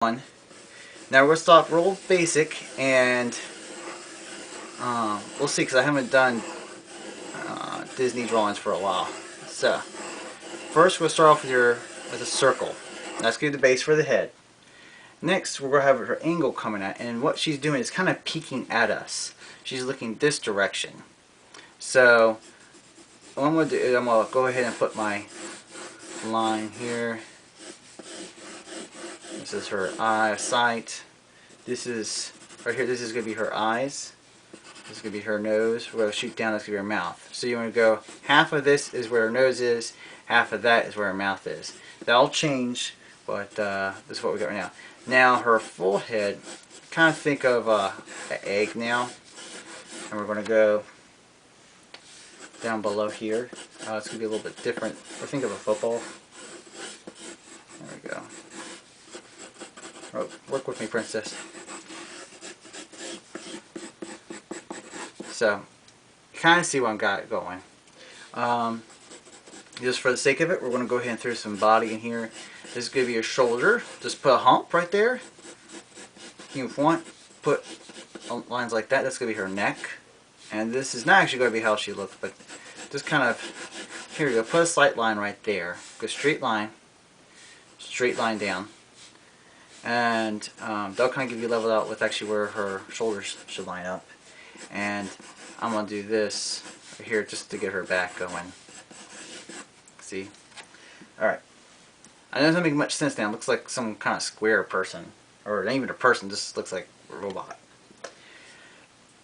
Now we're going to start real basic, and we'll see, because I haven't done Disney drawings for a while. So first we'll start off with a circle. That's going to be the base for the head. Next we're going to have her angle coming at, and what she's doing is kind of peeking at us. She's looking this direction. So what I'm going to do is I'm going to go ahead and put my line here. This is her eye sight. This is right here. This is going to be her eyes. This is going to be her nose. We're going to shoot down. That's going to be her mouth. So you want to go, half of this is where her nose is, half of that is where her mouth is. That'll change, but this is what we got right now. Now her full head, kind of think of an egg now, and we're going to go down below here. It's going to be a little bit different. Or think of a football. There we go. Oh, work with me, princess. So, you kind of see what I've got going. Just for the sake of it, we're going to go ahead and throw some body in here. This is going to be your shoulder. Just put a hump right there. You want put lines like that. That's going to be her neck. And this is not actually going to be how she looks, but just kind of, here we go. Put a slight line right there. Go straight line down. And that'll kind of give you leveled out with actually where her shoulders should line up. And I'm going to do this right here just to get her back going. See? Alright. I know it doesn't make much sense now. It looks like some kind of square person. Or not even a person, just looks like a robot.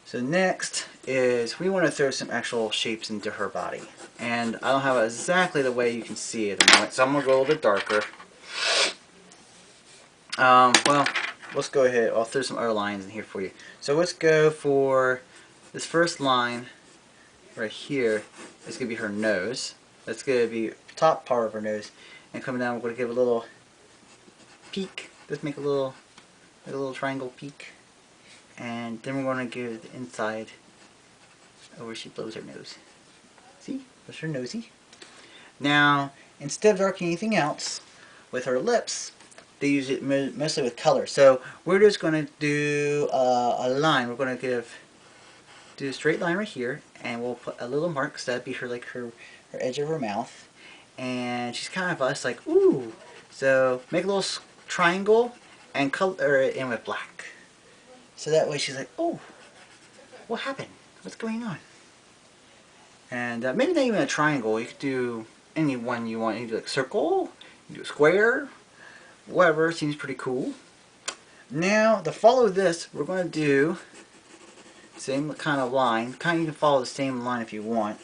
So next is we want to throw some actual shapes into her body. And I don't have it exactly the way you can see it at the moment. So I'm going to go a little bit darker. Well, let's go ahead. I'll throw some other lines in here for you. So let's go for this first line right here. It's going to be her nose. That's going to be the top part of her nose. And coming down, we're going to give a little peak. Just make a little triangle peak. And then we're going to give the inside where she blows her nose. See? That's her nosy. Now, instead of darkening anything else, with her lips, they use it mostly with color. So we're just going to do a line. We're going to do a straight line right here, and we'll put a little mark, so that'd be her edge of her mouth. And she's kind of us like, ooh. So make a little triangle and color it in with black. So that way she's like, oh, what happened? What's going on? And maybe not even a triangle. You could do any one you want. You can do like circle, you can do a square, whatever. Seems pretty cool. Now, to follow this, we're going to do same kind of line. Kind of, you can follow the same line if you want.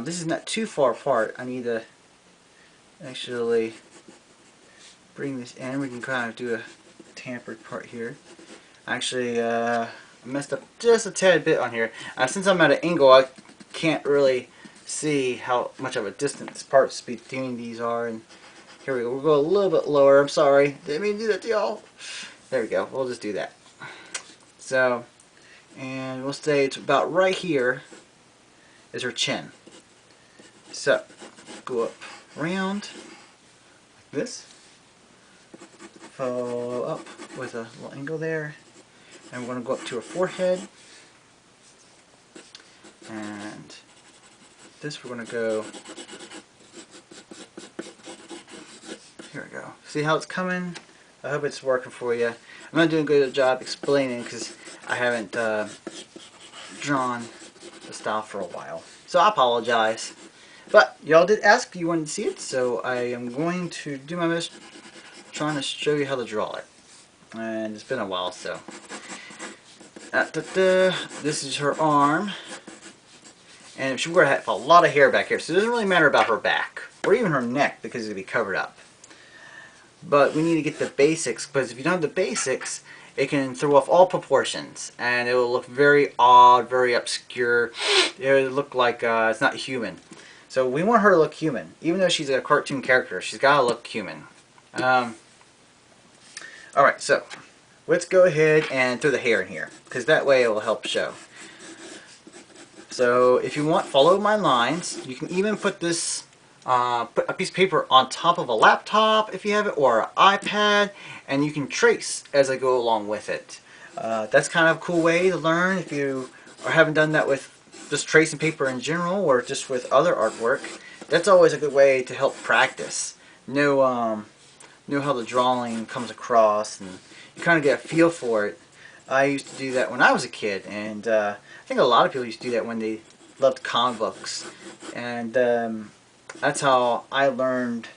This is not too far apart. I need to actually bring this in. We can kind of do a tampered part here. Actually, I messed up just a tad bit on here. Since I'm at an angle, I can't really see how much of a distance parts between these are. And here we go. We'll go a little bit lower. I'm sorry. Didn't mean to do that to y'all. There we go. We'll just do that. So, and we'll say it's about right here is her chin. So, go up around like this. Follow up with a little angle there. And we're going to go up to her forehead. And this we're going to go. Here we go. See how it's coming? I hope it's working for you. I'm not doing a good job explaining because I haven't drawn the style for a while. So I apologize. But y'all did ask you wanted to see it, so I am going to do my best trying to show you how to draw it. And it's been a while, so. This is her arm. And she's going to have a lot of hair back here, so it doesn't really matter about her back. Or even her neck, because it's going to be covered up. But we need to get the basics, because if you don't have the basics, it can throw off all proportions. And it will look very odd, very obscure. It will look like it's not human. So we want her to look human. Even though she's a cartoon character, she's got to look human. Alright, so let's go ahead and throw the hair in here, because that way it will help show. So if you want, follow my lines. You can even put this put a piece of paper on top of a laptop if you have it, or an iPad, and you can trace as I go along with it. That's kind of a cool way to learn if you haven't done that with just tracing paper in general or just with other artwork. That's always a good way to help practice. Know how the drawing comes across, and you kind of get a feel for it. I used to do that when I was a kid, and I think a lot of people used to do that when they loved comic books. And that's how I learned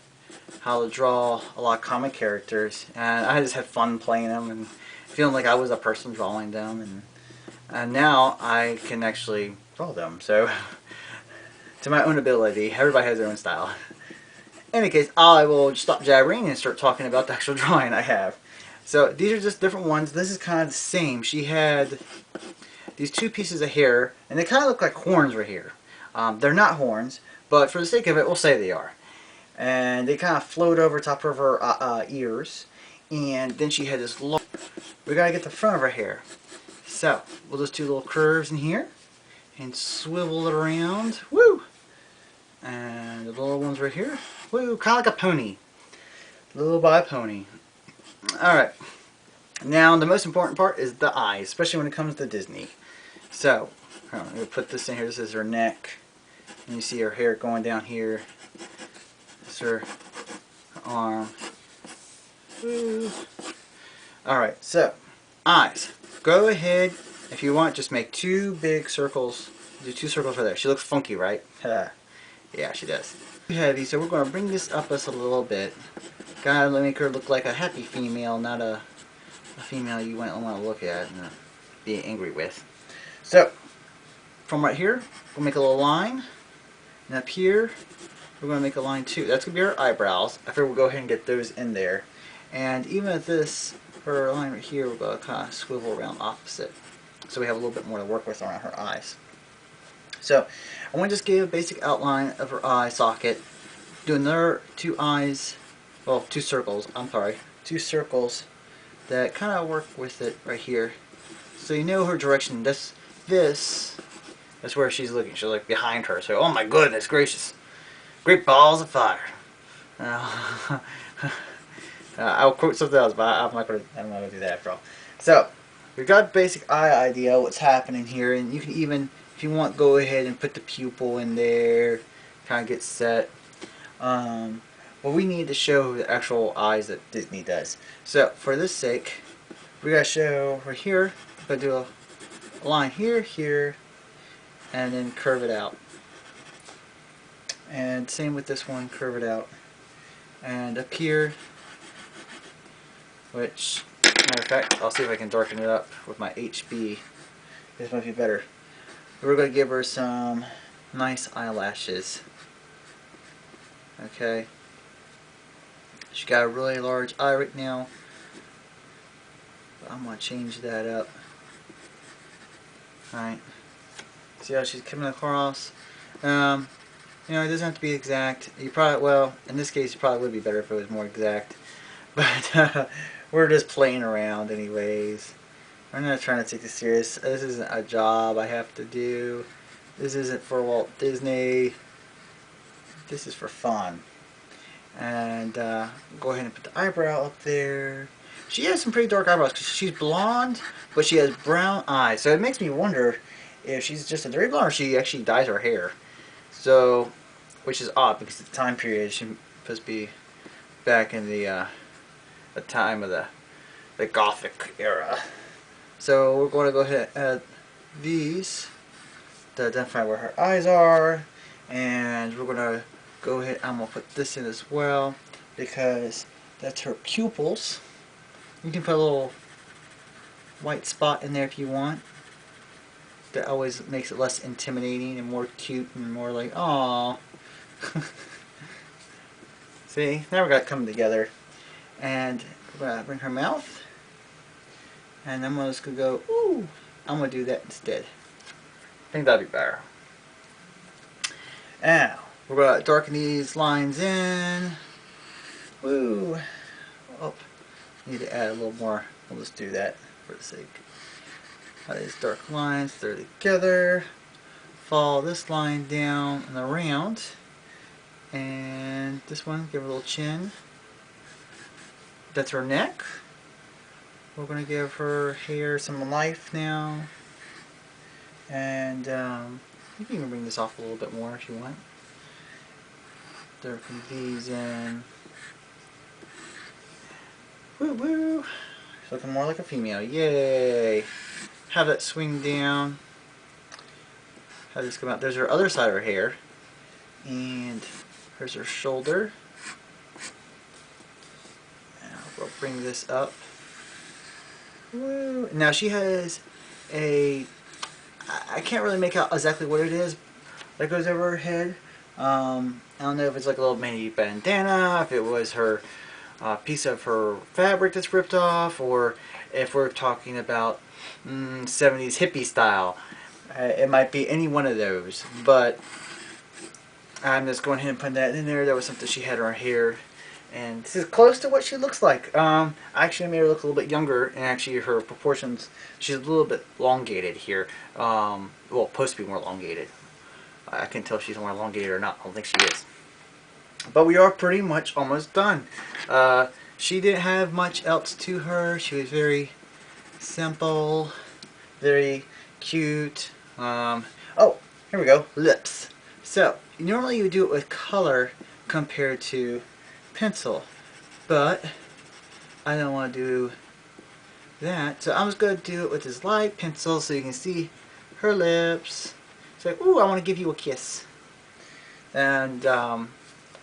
how to draw a lot of comic characters, and I just had fun playing them and feeling like I was a person drawing them, and now I can actually draw them. So to my own ability, everybody has their own style. In any case, I will stop jabbering and start talking about the actual drawing I have. So these are just different ones. This is kind of the same. She had these two pieces of hair, and they kind of look like horns right here. They're not horns, but for the sake of it, we'll say they are. And they kind of float over top of her ears. And then she had this long... We gotta get the front of her hair. So, we'll just do little curves in here and swivel it around. Woo! And the little ones right here. Woo! Kind of like a pony. Little by pony. Alright. Now, the most important part is the eyes, especially when it comes to Disney. So, I'm going to put this in here. This is her neck. And you see her hair going down here. This is her arm. Woo! Alright, so, eyes. Go ahead, if you want, just make two big circles. Do two circles right there. She looks funky, right? Yeah, she does. Too heavy, so we're going to bring this up us a little bit. Gotta make her look like a happy female, not a female you wouldn't want to look at and be angry with. So, from right here, we'll make a little line. And up here, we're going to make a line too. That's going to be her eyebrows. I figure we'll go ahead and get those in there. And even at this, her line right here, we're going to kind of swivel around opposite. So we have a little bit more to work with around her eyes. So, I want to just give a basic outline of her eye socket. Do another two eyes, well, two circles, I'm sorry. Two circles that kind of work with it right here. So you know her direction. That's where she's looking. She's like behind her. So, oh my goodness gracious. Great balls of fire. I'll quote something else, but I'm not going to do that after all. So, we've got a basic eye idea, what's happening here, and you can even, if you want, go ahead and put the pupil in there, kind of get set. But we need to show the actual eyes that Disney does. So, for this sake, we gotta show right here, we're gonna do a line here, here, and then curve it out. And same with this one, curve it out. And up here, which, matter of fact, I'll see if I can darken it up with my HB. This might be better. We're going to give her some nice eyelashes. Okay. She's got a really large eye right now. But I'm going to change that up. Alright. See how she's coming across? You know, it doesn't have to be exact. You probably, well, in this case, it probably would be better if it was more exact. But we're just playing around anyways. We're not trying to take this serious. This isn't a job I have to do. This isn't for Walt Disney. This is for fun. And go ahead and put the eyebrow up there. She has some pretty dark eyebrows because she's blonde, but she has brown eyes. So it makes me wonder if she's just a dirty blonde or she actually dyes her hair. So, which is odd because the time period she's supposed to be back in the time of the Gothic era. So we're going to go ahead and add these to identify where her eyes are, and we're going to go ahead, I'm going to put this in as well because that's her pupils. You can put a little white spot in there if you want. That always makes it less intimidating and more cute and more like, aww. See, now we got it coming together. And we're going to bring her mouth. And I'm just going to go, ooh, I'm going to do that instead. I think that'd be better. Now, we're going to darken these lines in. Woo. Oh, need to add a little more. We'll just do that for the sake. These dark lines, they're together. Follow this line down and around. And this one, give her a little chin. That's her neck. We're going to give her hair some life now. And you can even bring this off a little bit more if you want. Darken these in. Woo woo! She's looking more like a female. Yay! Have that swing down. Have this come out. There's her other side of her hair. And here's her shoulder. Now we'll bring this up. Woo! Now she has a... I can't really make out exactly what it is that goes over her head. I don't know if it's like a little mini bandana, if it was her piece of her fabric that's ripped off, or if we're talking about 70s hippie style. It might be any one of those, but I'm just going ahead and putting that in there. That was something she had in her hair, and this is close to what she looks like. I actually made her look a little bit younger, and actually her proportions, she's a little bit elongated here. Well, supposed to be more elongated. I can tell if she's more elongated or not. I don't think she is. But we are pretty much almost done. She didn't have much else to her. She was very simple, very cute. Oh, here we go. Lips. So, normally you would do it with color compared to pencil. But I don't want to do that. So I'm just going to do it with this light pencil so you can see her lips. It's like, ooh, I want to give you a kiss. And I'm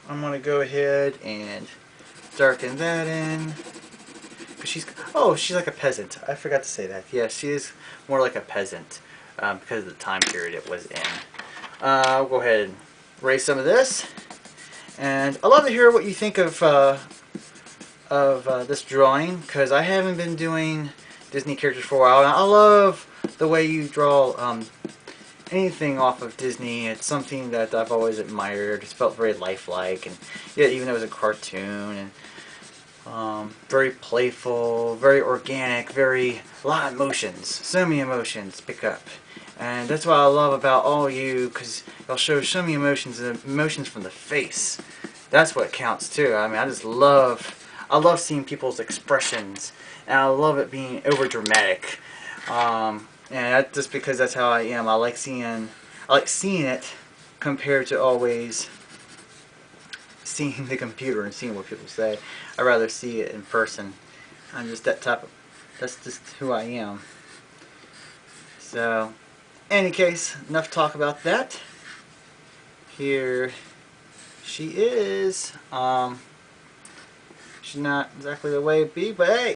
going to go ahead and darken that in. She's like a peasant. I forgot to say that. Yeah, she is more like a peasant because of the time period it was in. I'll go ahead and erase some of this. And I'd love to hear what you think of this drawing, because I haven't been doing Disney characters for a while. And I love the way you draw anything off of Disney. It's something that I've always admired. It's felt very lifelike, and yeah, even though it was a cartoon, and very playful, very organic, a lot of emotions, so many emotions pick up. And that's what I love about all you, because y'all show so many emotions, and emotions from the face. That's what counts too. I mean, I love seeing people's expressions, and I love it being over dramatic. And that's just because that's how I am. I like seeing it compared to always seeing the computer and seeing what people say. I'd rather see it in person. I'm just that type of, that's just who I am. So, any case, enough talk about that. Here she is. She's not exactly the way it be, but hey.